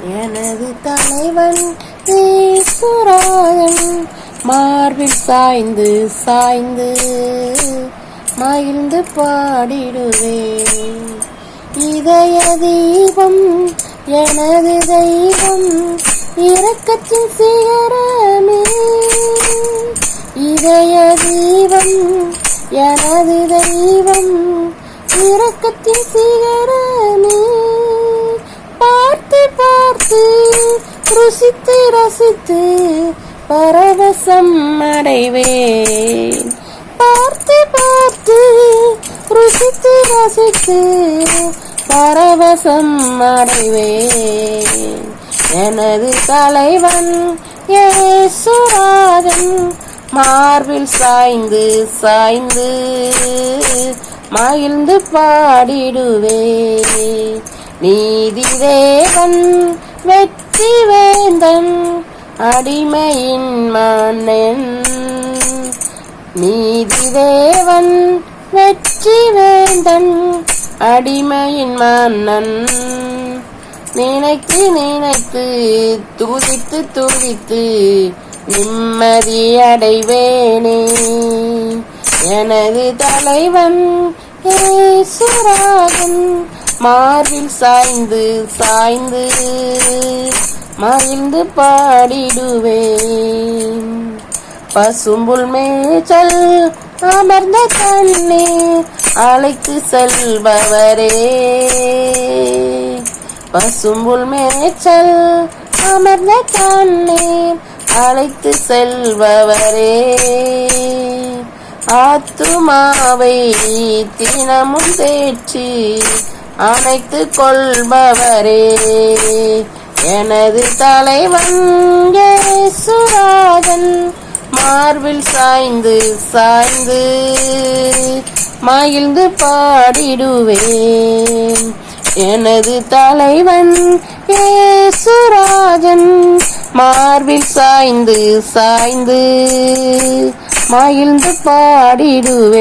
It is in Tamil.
எனது தலைவன் ஈஸ்வராயன் மார்பில் சாய்ந்து சாய்ந்து மகிழ்ந்து பாடிடுவேன். இதய தீபம் எனது தெய்வம் இரக்கத்தின் சிகரமே. இதய தீபம் எனது தெய்வம் இரக்கத்தின் சிகரமே. பார்த்து பார்த்து ருசித்து ரசித்து பரவசம் அடைவேன். பார்த்து பார்த்து ருசித்து ரசித்து பரவசம் அடைவேன். எனது தலைவன் இயேசுராஜன் மார்பில் சாய்ந்து சாய்ந்து மகிழ்ந்து பாடிடுவேன். நீதி தேவன் வெற்றி வேந்தன் அடிமையின் மன்னன். நீதி தேவன் வெற்றி வேந்தன் அடிமையின் மன்னன். நினைத்து நினைத்து துதித்து துதித்து நிம்மதி அடைவேனே. எனது தலைவன் இயேசுராஜன் மார்பில் சாய்ந்து சாய்ந்து மகிழ்ந்து பாடிடுவேன். பசும்புல் மேய்ச்சல் அமர்ந்த தண்ணீர் அழைத்து செல்பவரே. பசும்புல் மேய்ச்சல் அமர்ந்த தண்ணீர் அழைத்து செல்பவரே. ஆத்துமாவை தினமும் தேற்றி அணைத்து கொள்பவரே. எனது தலைவன் இயேசுராஜன் மார்பில் சாய்ந்து சாய்ந்து மகிழ்ந்து பாடிடுவேன். எனது தலைவன் இயேசுராஜன் மார்பில் சாய்ந்து சாய்ந்து மகிழ்ந்து பாடிடுவேன்.